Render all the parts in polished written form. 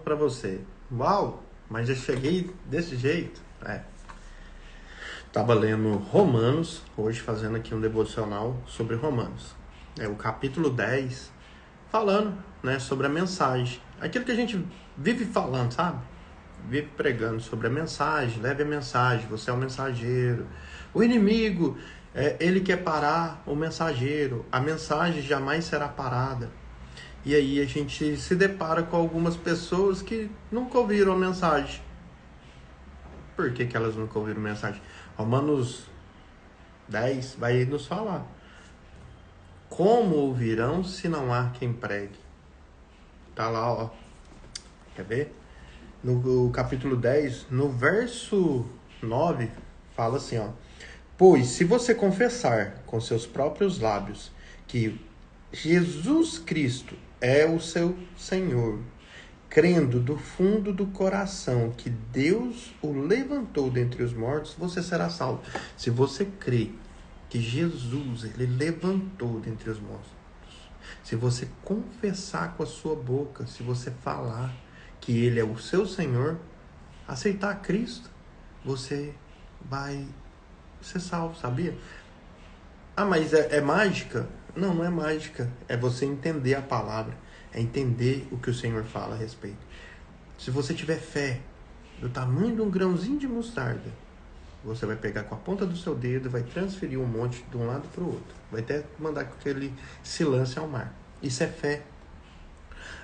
Para você. Uau, mas eu cheguei desse jeito. Tava lendo Romanos, hoje fazendo aqui um devocional sobre Romanos. É o capítulo 10, falando, né, sobre a mensagem. Aquilo que a gente vive falando, sabe? Vive pregando sobre a mensagem, leve a mensagem, você é o mensageiro. O inimigo, ele quer parar o mensageiro. A mensagem jamais será parada. E aí a gente se depara com algumas pessoas que nunca ouviram a mensagem. Por que elas nunca ouviram a mensagem? Romanos 10 vai nos falar. Como ouvirão se não há quem pregue? Tá lá, ó. Quer ver? No capítulo 10, no verso 9, fala assim, ó. Pois se você confessar com seus próprios lábios que Jesus Cristo é o seu Senhor, crendo do fundo do coração que Deus o levantou dentre os mortos, você será salvo. Se você crê que Jesus, ele levantou dentre os mortos, se você confessar com a sua boca, se você falar que ele é o seu Senhor, aceitar Cristo, você vai ser salvo, sabia? Ah, mas é mágica? Não, não é mágica. É você entender a palavra. É entender o que o Senhor fala a respeito. Se você tiver fé do tamanho de um grãozinho de mostarda, você vai pegar com a ponta do seu dedo e vai transferir um monte de um lado para o outro. Vai até mandar que ele se lance ao mar. Isso é fé.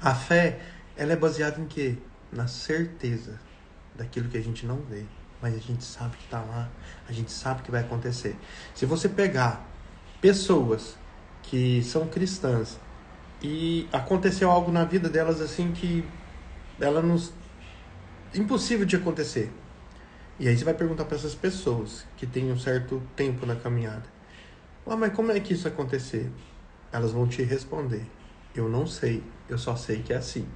A fé, ela é baseada em quê? Na certeza daquilo que a gente não vê. Mas a gente sabe que está lá. A gente sabe que vai acontecer. Se você pegar pessoas que são cristãs e aconteceu algo na vida delas assim que ela nos impossível de acontecer. E aí você vai perguntar para essas pessoas que têm um certo tempo na caminhada: mas como é que isso acontecer? Elas vão te responder: eu não sei, eu só sei que é assim.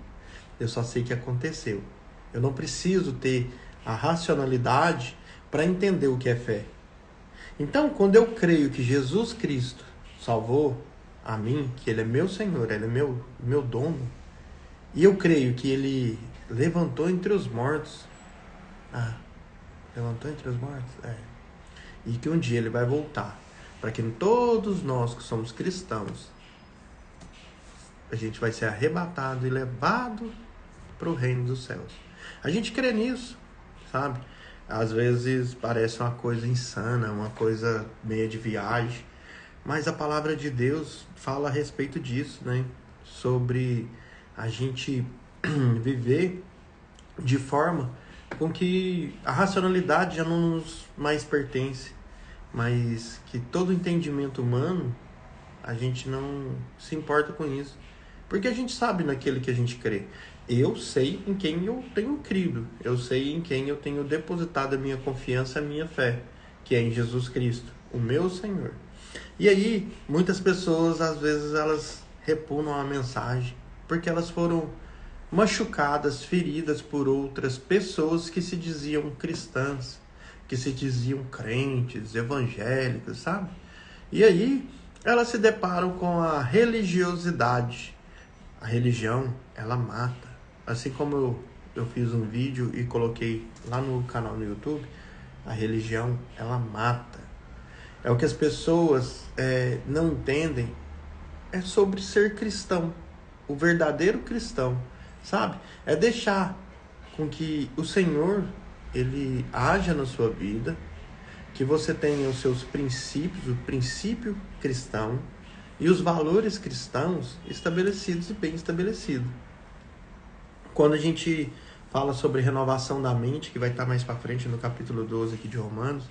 Eu só sei que aconteceu. Eu não preciso ter a racionalidade para entender o que é fé. Então, quando eu creio que Jesus Cristo salvou a mim, que ele é meu Senhor, ele é meu dono, e eu creio que ele levantou entre os mortos. Levantou entre os mortos? E que um dia ele vai voltar, para que todos nós que somos cristãos, a gente vai ser arrebatado e levado para o reino dos céus. A gente crê nisso, sabe? Às vezes parece uma coisa insana, uma coisa meio de viagem, mas a palavra de Deus fala a respeito disso, né? Sobre a gente viver de forma com que a racionalidade já não nos mais pertence, mas que todo entendimento humano, a gente não se importa com isso. Porque a gente sabe naquele que a gente crê. Eu sei em quem eu tenho crido. Eu sei em quem eu tenho depositado a minha confiança, a minha fé, que é em Jesus Cristo, o meu Senhor. E aí, muitas pessoas, às vezes, elas repugnam a mensagem, porque elas foram machucadas, feridas por outras pessoas que se diziam cristãs, que se diziam crentes, evangélicas, sabe? E aí, elas se deparam com a religiosidade. A religião, ela mata. Assim como eu fiz um vídeo e coloquei lá no canal no YouTube, a religião, ela mata. É o que as pessoas não entendem, é sobre ser cristão. O verdadeiro cristão, sabe? É deixar com que o Senhor, ele haja na sua vida, que você tenha os seus princípios, o princípio cristão, e os valores cristãos estabelecidos e bem estabelecidos. Quando a gente fala sobre renovação da mente, que vai estar mais para frente no capítulo 12 aqui de Romanos,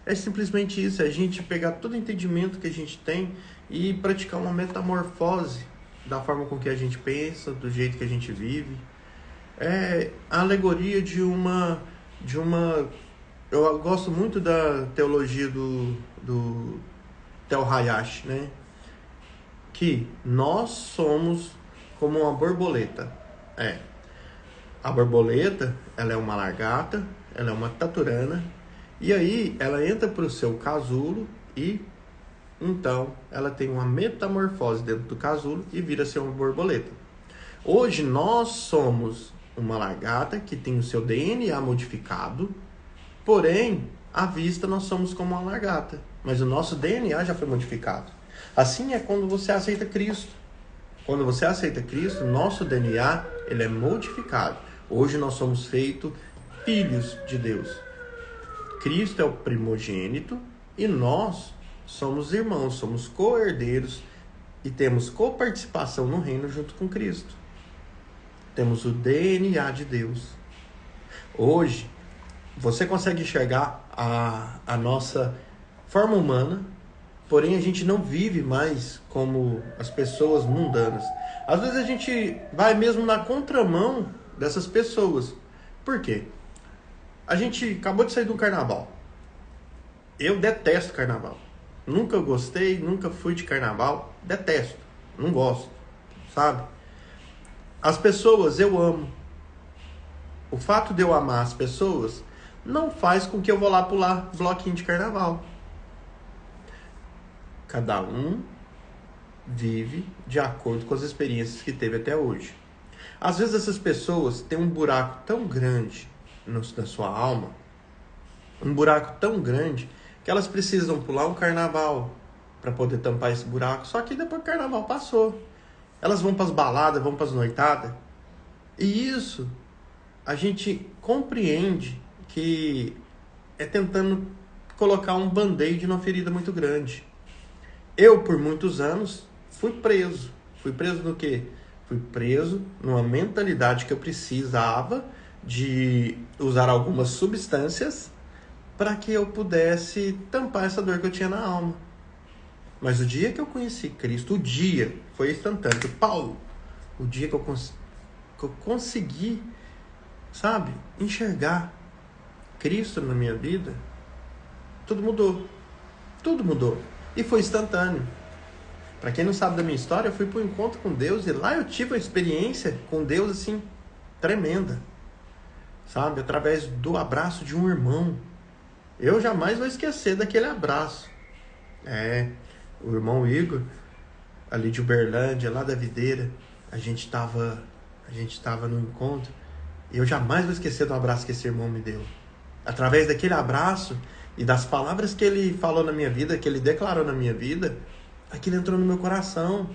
é simplesmente isso, é a gente pegar todo o entendimento que a gente tem e praticar uma metamorfose da forma com que a gente pensa, do jeito que a gente vive. É a alegoria de uma... Eu gosto muito da teologia do Tel Hayashi, né? Que nós somos como uma borboleta. A borboleta, ela é uma lagarta, ela é uma taturana, e aí ela entra para o seu casulo e então ela tem uma metamorfose dentro do casulo e vira ser uma borboleta. Hoje nós somos uma lagarta que tem o seu DNA modificado, porém, à vista nós somos como uma lagarta, mas o nosso DNA já foi modificado. Assim é quando você aceita Cristo. Quando você aceita Cristo, nosso DNA ele é modificado. Hoje nós somos feitos filhos de Deus. Cristo é o primogênito e nós somos irmãos, somos co-herdeiros e temos coparticipação no reino junto com Cristo. Temos o DNA de Deus. Hoje, você consegue enxergar a nossa forma humana, porém a gente não vive mais como as pessoas mundanas. Às vezes a gente vai mesmo na contramão dessas pessoas. Por quê? A gente acabou de sair do carnaval. Eu detesto carnaval. Nunca gostei, nunca fui de carnaval. Detesto. Não gosto. Sabe? As pessoas eu amo. O fato de eu amar as pessoas não faz com que eu vou lá pular bloquinho de carnaval. Cada um vive de acordo com as experiências que teve até hoje. Às vezes essas pessoas têm um buraco tão grande na sua alma, um buraco tão grande, que elas precisam pular um carnaval para poder tampar esse buraco. Só que depois que o carnaval passou, elas vão para as baladas, vão para as noitadas. E isso a gente compreende que é tentando colocar um band-aid numa ferida muito grande. Eu, por muitos anos, fui preso. Fui preso no quê? Fui preso numa mentalidade que eu precisava de usar algumas substâncias para que eu pudesse tampar essa dor que eu tinha na alma. Mas o dia que eu conheci Cristo, o dia foi instantâneo. Paulo, o dia que eu consegui, sabe, enxergar Cristo na minha vida, tudo mudou. Tudo mudou. E foi instantâneo. Para quem não sabe da minha história, eu fui para um encontro com Deus e lá eu tive uma experiência com Deus assim, tremenda. Sabe, através do abraço de um irmão. Eu jamais vou esquecer daquele abraço. O irmão Igor, ali de Uberlândia, lá da Videira, a gente tava no encontro e eu jamais vou esquecer do abraço que esse irmão me deu. Através daquele abraço e das palavras que ele falou na minha vida, que ele declarou na minha vida, aquilo entrou no meu coração.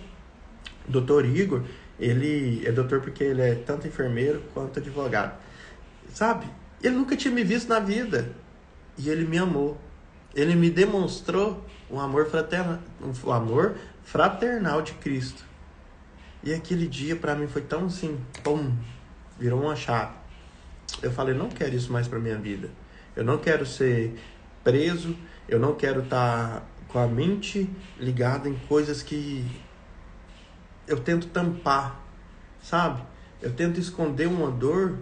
O doutor Igor, ele é doutor porque ele é tanto enfermeiro quanto advogado. Sabe? Ele nunca tinha me visto na vida. E ele me amou. Ele me demonstrou um amor fraternal de Cristo. E aquele dia para mim foi tão assim, pum, virou uma chave. Eu falei, não quero isso mais para minha vida. Eu não quero ser preso, eu não quero estar com a mente ligada em coisas que eu tento tampar, sabe? Eu tento esconder uma dor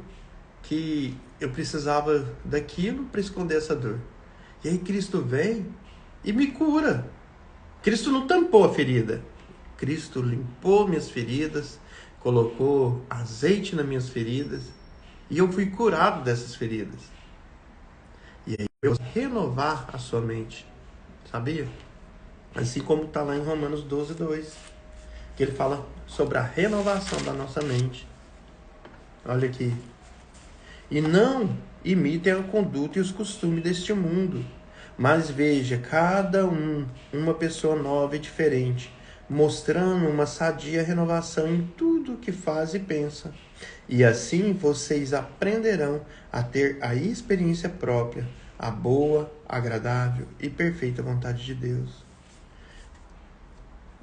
que eu precisava daquilo para esconder essa dor. E aí Cristo vem e me cura. Cristo não tampou a ferida. Cristo limpou minhas feridas, colocou azeite nas minhas feridas e eu fui curado dessas feridas. E aí eu vou renovar a sua mente, sabia? Assim como está lá em Romanos 12:2, que ele fala sobre a renovação da nossa mente. Olha aqui. E não imitem a conduta e os costumes deste mundo, mas veja cada uma pessoa nova e diferente, mostrando uma sadia renovação em tudo que faz e pensa. E assim vocês aprenderão a ter a experiência própria, a boa, agradável e perfeita vontade de Deus.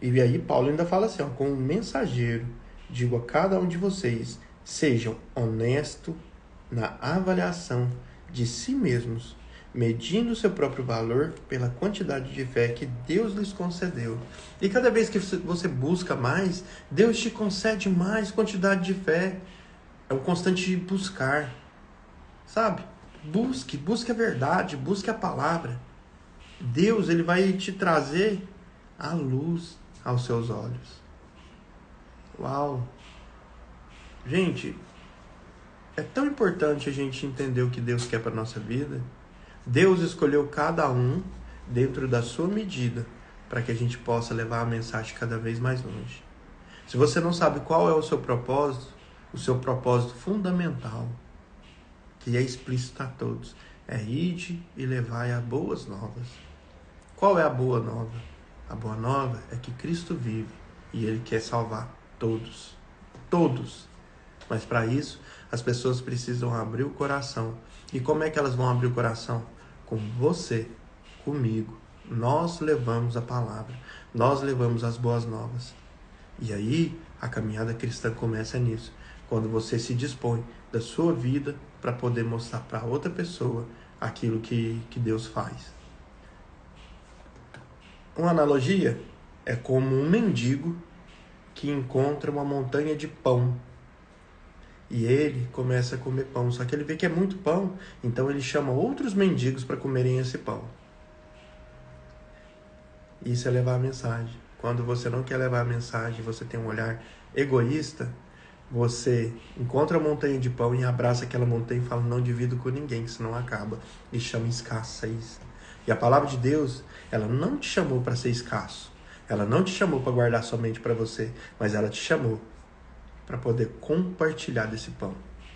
E aí Paulo ainda fala assim, como mensageiro, digo a cada um de vocês, sejam honestos na avaliação de si mesmos, medindo o seu próprio valor pela quantidade de fé que Deus lhes concedeu. E cada vez que você busca mais, Deus te concede mais quantidade de fé. É um constante buscar, sabe? Busque a verdade, busque a palavra. Deus, ele vai te trazer a luz aos seus olhos. Uau! Gente, é tão importante a gente entender o que Deus quer para a nossa vida. Deus escolheu cada um dentro da sua medida para que a gente possa levar a mensagem cada vez mais longe. Se você não sabe qual é o seu propósito, o seu propósito fundamental, que é explícito a todos, é ide e levai a boas novas. Qual é a boa nova? A boa nova é que Cristo vive e Ele quer salvar todos. Todos. Mas para isso, as pessoas precisam abrir o coração. E como é que elas vão abrir o coração? Com você, comigo. Nós levamos a palavra. Nós levamos as boas novas. E aí, a caminhada cristã começa nisso. Quando você se dispõe da sua vida para poder mostrar para outra pessoa aquilo que Deus faz. Uma analogia é como um mendigo que encontra uma montanha de pão. E ele começa a comer pão. Só que ele vê que é muito pão, então ele chama outros mendigos para comerem esse pão. Isso é levar a mensagem. Quando você não quer levar a mensagem, você tem um olhar egoísta, você encontra a montanha de pão e abraça aquela montanha e fala, não divido com ninguém, que senão acaba. E chama escassez. E a palavra de Deus, ela não te chamou para ser escasso. Ela não te chamou para guardar somente para você, mas ela te chamou para poder compartilhar desse pão.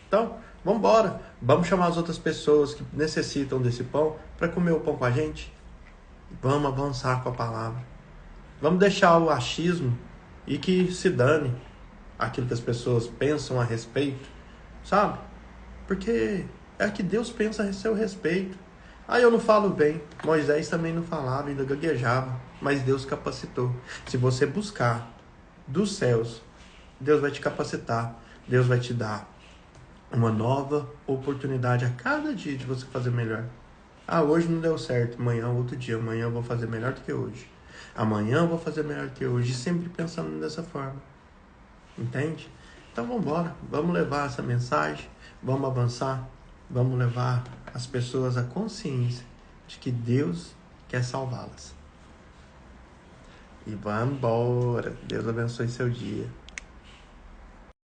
Então, vamos embora. Vamos chamar as outras pessoas que necessitam desse pão para comer o pão com a gente. Vamos avançar com a palavra. Vamos deixar o achismo e que se dane aquilo que as pessoas pensam a respeito, sabe? Porque é que Deus pensa a seu respeito. Eu não falo bem. Moisés também não falava, ainda gaguejava, mas Deus capacitou. Se você buscar dos céus, Deus vai te capacitar. Deus vai te dar uma nova oportunidade a cada dia de você fazer melhor. Hoje não deu certo, amanhã outro dia, amanhã eu vou fazer melhor do que hoje. Amanhã eu vou fazer melhor do que hoje, sempre pensando dessa forma. Entende? Então vamos embora, vamos levar essa mensagem, vamos avançar, vamos levar as pessoas à consciência de que Deus quer salvá-las. E vamos embora. Deus abençoe seu dia.